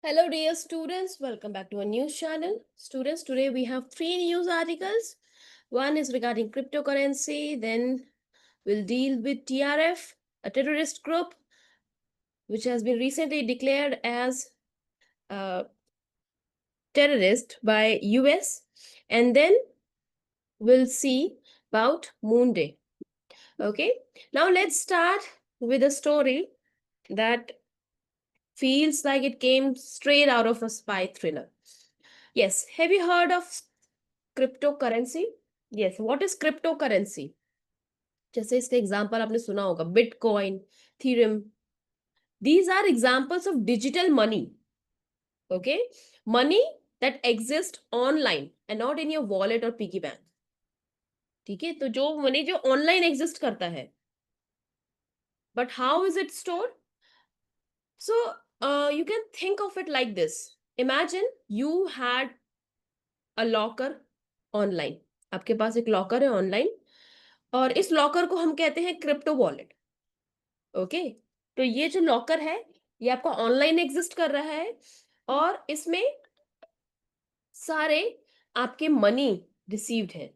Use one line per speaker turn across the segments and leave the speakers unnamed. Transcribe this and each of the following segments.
Hello, dear students. Welcome back to our news channel. Students, today we have three news articles. One is regarding cryptocurrency, then we'll deal with TRF, a terrorist group which has been recently declared as a terrorist by US, and then we'll see about Moon Day. Okay, now let's start with a story that feels like it came straight out of a spy thriller. Yes, have you heard of cryptocurrency? Yes, what is cryptocurrency? जैसे इसका example आपने सुना होगा bitcoin, theorem. These are examples of digital money. Okay, money that exist online and not in your wallet or piggy bank. ठीक है, तो जो money जो ऑनलाइन एग्जिस्ट करता है, but how is it stored? So you can think of it like this. Imagine you had a locker online. आपके पास एक locker है ऑनलाइन, और इस लॉकर को हम कहते हैं क्रिप्टो वॉलेट. ओके, तो ये जो लॉकर है ये आपका ऑनलाइन एग्जिस्ट कर रहा है, और इसमें सारे आपके मनी रिसीव्ड है.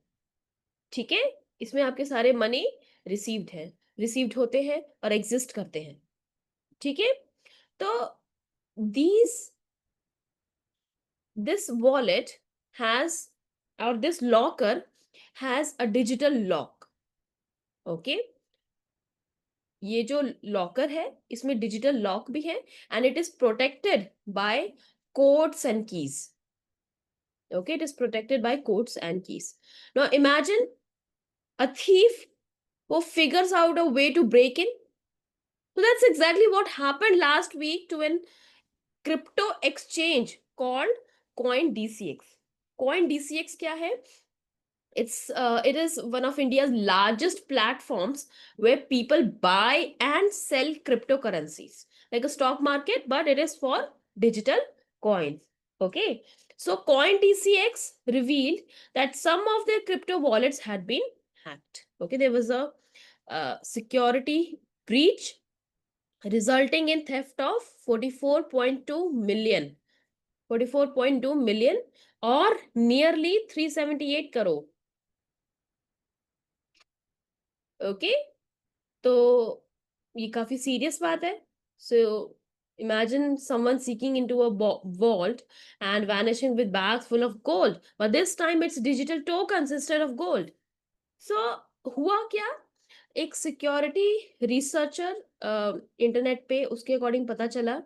ठीक है, इसमें आपके सारे मनी रिसीव्ड है, रिसीव्ड होते हैं और एग्जिस्ट करते हैं. ठीक है, तो these this wallet has, or this locker has a digital lock. Okay, ये जो लॉकर है इसमें डिजिटल लॉक भी है, and it is protected bye codes and keys. Okay, it is protected by codes and keys. Now imagine a thief who figures out a way to break in. So that's exactly what happened last week to an crypto exchange called CoinDCX. CoinDCX क्या है? It is one of India's largest platforms where people buy and sell cryptocurrencies, like a stock market, but it is for digital coins. Okay, so CoinDCX revealed that some of their crypto wallets had been hacked. Okay, there was a security breach resulting in theft of 44.2 million, 44.2 million, or nearly 378 crore. Okay, तो ये काफी serious बात है. सो imagine someone seeking into a vault and vanishing with bags full of gold, but this time it's digital tokens instead of gold. So हुआ क्या? एक security researcher internet पे उसके अकॉर्डिंग पता चला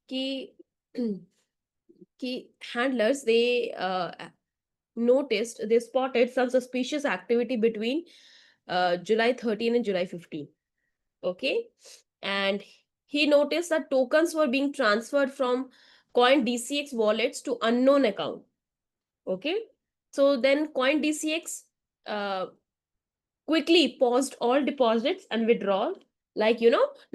कि कि handlers they spotted some suspicious activity between July 13 and July 15. Okay, and he noticed that tokens were being transferred from CoinDCX wallets to unknown account. Okay, so then CoinDCX uh, quickly paused all deposits and withdrawal, like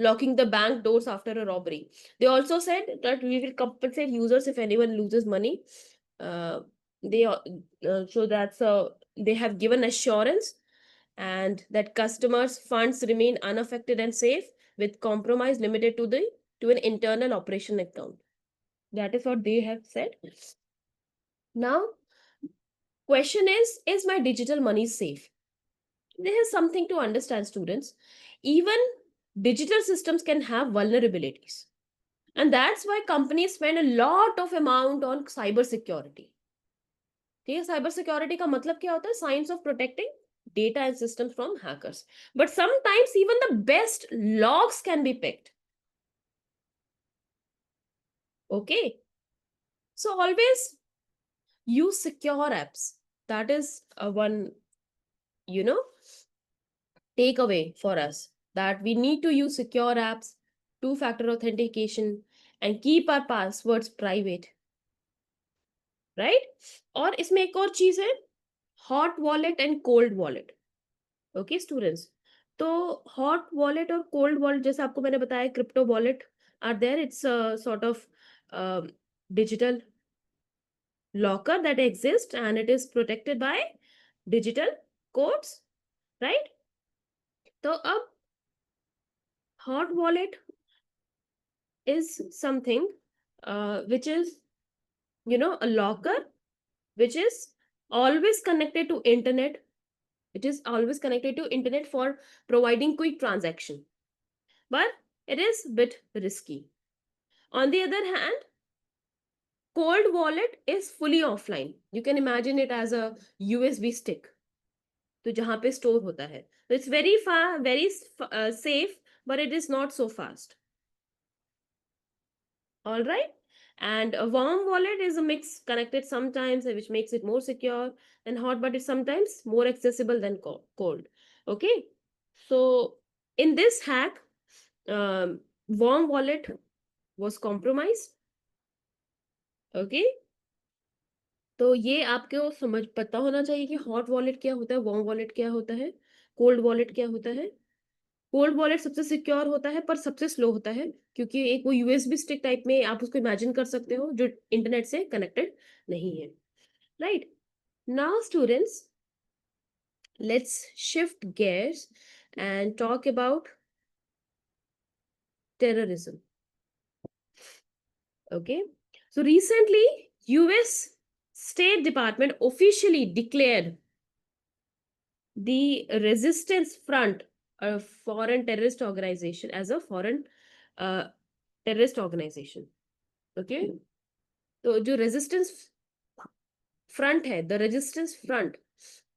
locking the bank doors after a robbery. They also said that we will compensate users if anyone loses money. uh, so that's they have given assurance, and that customers funds remain unaffected and safe, with compromise limited to an internal operation account. That is what they have said. Now question is my digital money safe? There is something to understand, students. Even digital systems can have vulnerabilities, and that's why companies spend a lot of amount on cyber security. ठीक है, cyber security का मतलब क्या होता है? Science of protecting data and systems from hackers. But sometimes even the best logs can be picked. Okay, so always use secure apps. That is one you know takeaway for us, that we need to use secure apps, two factor authentication, and keep our passwords private, right? और इसमें एक और चीज है, hot wallet and cold wallet. Okay students, तो hot wallet और cold wallet, जैसे आपको मैंने बताया, crypto wallet are there. It's sort of digital locker that exist and it is protected by digital codes, right? तो अब hot wallet is something which is, a locker which is always connected to internet. It is always connected to internet for providing quick transaction, but it is bit risky. On the other hand, cold wallet is fully offline. You can imagine it as a USB stick, तो जहाँ पे store होता है. So it's very far, very safe, but it is not so fast. All right. And a warm wallet is a mix connected sometimes, which makes it more secure than hot, but it's sometimes more accessible than cold. Okay. So in this hack, warm wallet was compromised. Okay. तो ये आपको समझ पता होना चाहिए कि hot wallet क्या होता है, वार्म वॉलेट क्या होता है, कोल्ड वॉलेट क्या होता है. कोल्ड वॉलेट सबसे सिक्योर होता है पर सबसे स्लो होता है, क्योंकि एक वो यूएसबी स्टिक टाइप में आप उसको इमेजिन कर सकते हो जो इंटरनेट से कनेक्टेड नहीं है. Right. Now students, let's shift gears and talk about terrorism. Okay. So recently, US State Department officially declared the Resistance Front, a foreign terrorist organization, as a foreign terrorist organization. Okay. तो जो resistance front है, the resistance front,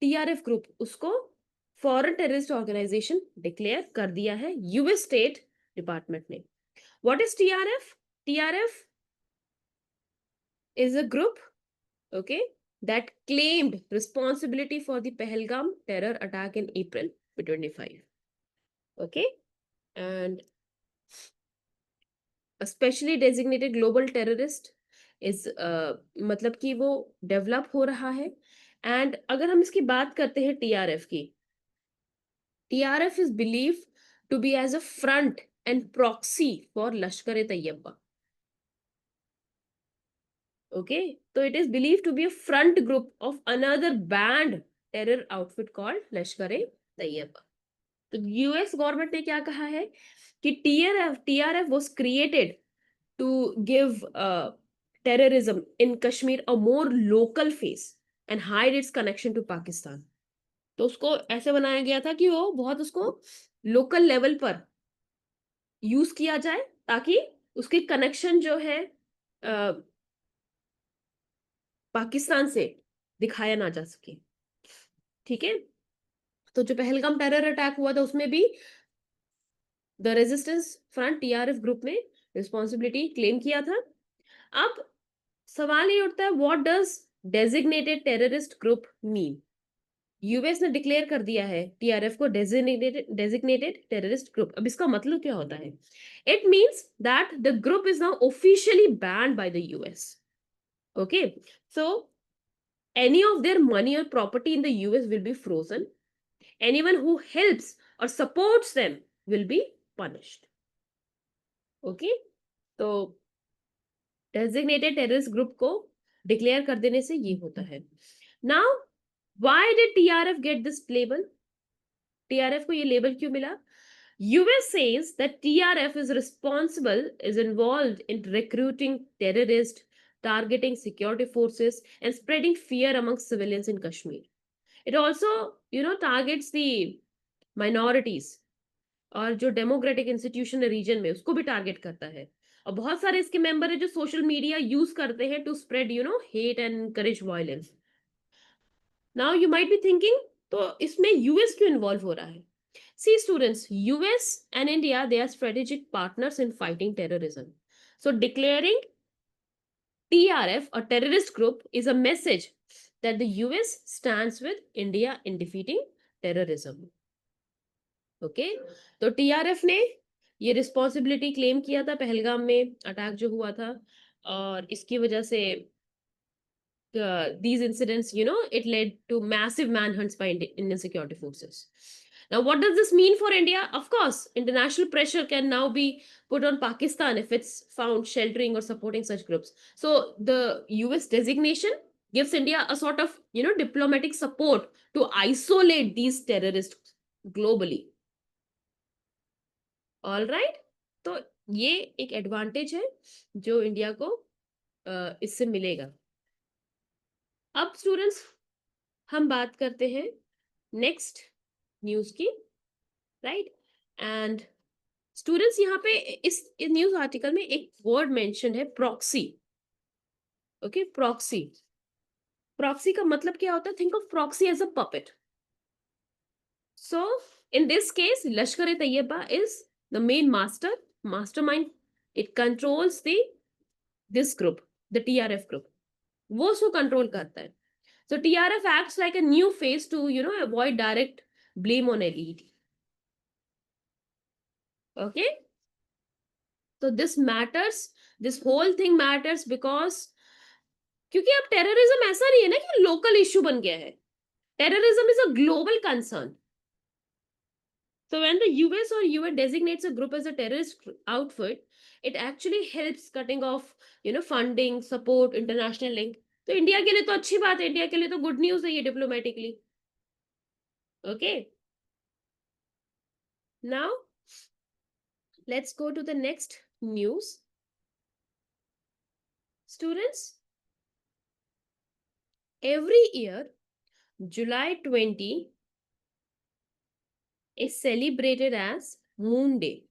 TRF group, उसको foreign terrorist organisation declare कर दिया है US state department ने. What is TRF? TRF is a group, okay, that claimed responsibility for the Pahalgam terror attack in April 2025. Okay. And a specially designated global terrorist is मतलब कि वो develop हो रहा है. एंड अगर हम इसकी बात करते हैं टीआरएफ की, TRF is believe to be as a front end proxy for Lashkar e Taiba. Okay, so it is believed to be a front group of another banned terror outfit called Lashkar-e-Taiba. तो यूएस गवर्नमेंट ने क्या कहा है कि TRF was created to give terrorism in Kashmir a more local face and hide its connection to Pakistan. तो उसको ऐसे बनाया गया था कि वो बहुत उसको लोकल लेवल पर यूज किया जाए ताकि उसकी कनेक्शन जो है पाकिस्तान से दिखाया ना जा सके. ठीक है. तो जो पहलगाम टेरर अटैक हुआ था उसमें भी the resistance front TRF group ने रिस्पॉन्सिबिलिटी क्लेम किया था. अब सवाल ये उठता है, what does designated terrorist group mean? US ने डिक्लेयर कर दिया है टीआरएफ को डेजिग्नेटेड टेररिस्ट ग्रुप. अब इसका मतलब क्या होता है? It means that the group is now officially band by the US. Okay. So any of their money or property in the US will be frozen. Anyone who helps or supports them will be punished. Okay. तो designated terrorist group को declare कर देने से ये होता है. Now, why did TRF get this label? TRF को ये label क्यों मिला? US says that TRF is involved in recruiting terrorists, targeting security forces, and spreading fear among civilians in Kashmir. It also, targets the minorities और जो democratic institution है reason में उसको भी टारगेट करता है. और बहुत सारे इसके मेंबर है जो सोशल मीडिया यूज करते हैं to spread hate and encourage violence. Now you might be thinking, तो इसमें यूएस क्यों इन्वॉल्व हो रहा है? See students, US and India, they are strategic partners in fighting terrorism. So declaring TRF a terrorist group is a message that the US stands with India in defeating terrorism. Okay? तो TRF ने ये responsibility claim किया था पहलगाम में attack जो हुआ था, और इसकी वजह से these incidents, it led to massive manhunts by Indian security forces. Now, what does this mean for India? Of course, international pressure can now be put on Pakistan if it's found sheltering or supporting such groups. So the US designation gives India a sort of, diplomatic support to isolate these terrorists globally. All right. So ये एक advantage है जो India को इससे मिलेगा। अब students हम बात करते हैं नेक्स्ट न्यूज की, राइट। एंड स्टूडेंट्स यहाँ पे इस न्यूज आर्टिकल में एक वर्ड मेंशन है, प्रॉक्सी। Okay, proxy. प्रॉक्सी का मतलब क्या होता है? Think of proxy as a puppet. So in this case Lashkar e Taiba is the main mastermind. It controls the this group, the TRF group. वो उसको कंट्रोल करता है। So TRF acts like a new face to, avoid direct blame on elite. Okay? So this matters. This whole thing matters because क्योंकि अब terrorism ऐसा नहीं है ना कि लोकल इश्यू बन गया है. Terrorism is a global concern. So when the US or UN designates a group as a terrorist outfit, it actually helps cutting off, funding, support, international link. तो इंडिया के लिए तो अच्छी बात है, इंडिया के लिए तो गुड न्यूज है ये diplomatically. Okay, now let's go to the next news. Students, every year, July 20 is celebrated as Moon Day.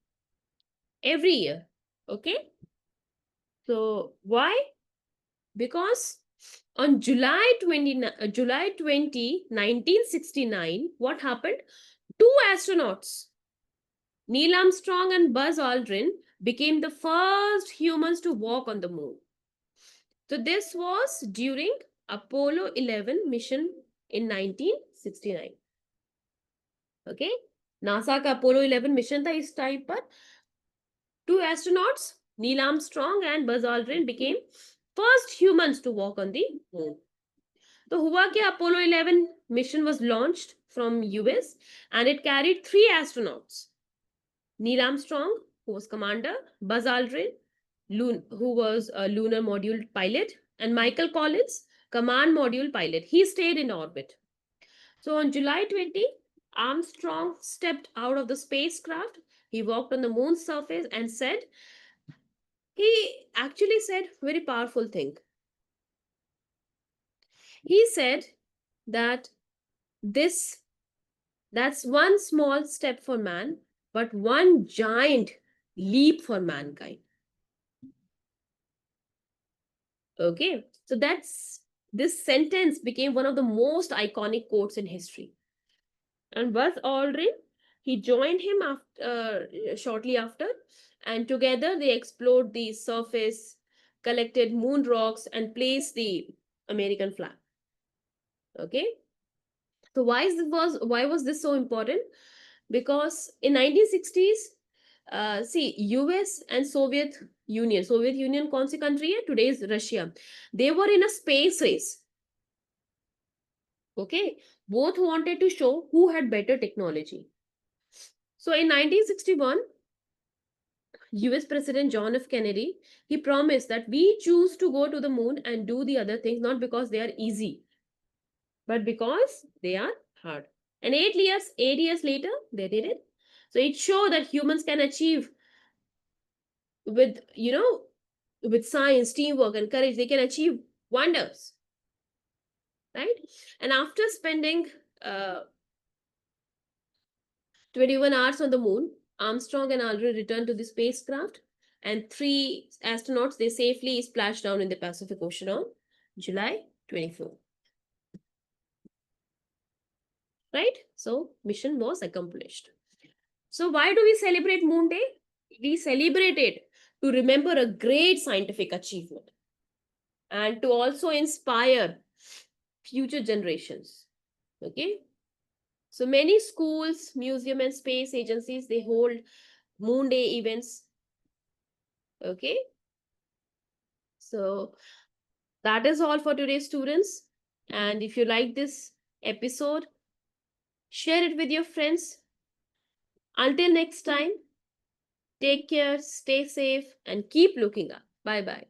Every year. Okay? So, why? Because on July 20, 1969, what happened? Two astronauts, Neil Armstrong and Buzz Aldrin, became the first humans to walk on the moon. So this was during Apollo 11 mission in 1969. Okay, NASA का Apollo 11 mission था इस time पर. Two astronauts, Neil Armstrong and Buzz Aldrin, became first humans to walk on the moon. तो हुआ क्या? Apollo 11 mission was launched from US and it carried 3 astronauts. Neil Armstrong, who was commander, Buzz Aldrin, who was a lunar module pilot, and Michael Collins, command module pilot. He stayed in orbit. So on July 20, Armstrong stepped out of the spacecraft. He walked on the moon's surface and he actually said very powerful thing. He said that that's one small step for man, but one giant leap for mankind. Okay, so this sentence became one of the most iconic quotes in history. And Buzz Aldrin, he joined him shortly after, and together they explored the surface, collected moon rocks, and placed the American flag. Okay, so why was this so important? Because in 1960s, see, US and Soviet Union कौन सी country है? Today's Russia. They were in a space race. Okay, both wanted to show who had better technology. So in 1961, US President John F. Kennedy, he promised that we choose to go to the moon and do the other things not because they are easy, but because they are hard. And 8 years later, they did it. So it showed that humans can achieve with, with science, teamwork, and courage, they can achieve wonders, right? And after spending 21 hours on the moon, Armstrong and Aldrin returned to the spacecraft, and 3 astronauts, they safely splashed down in the Pacific Ocean on July 24. Right? So, mission was accomplished. So, why do we celebrate Moon Day? We celebrate it to remember a great scientific achievement and to also inspire future generations. Okay? So, many schools, museums, and space agencies, they hold Moon Day events. Okay? So that is all for today, students. And if you like this episode, share it with your friends. Until next time, take care, stay safe, and keep looking up. Bye bye.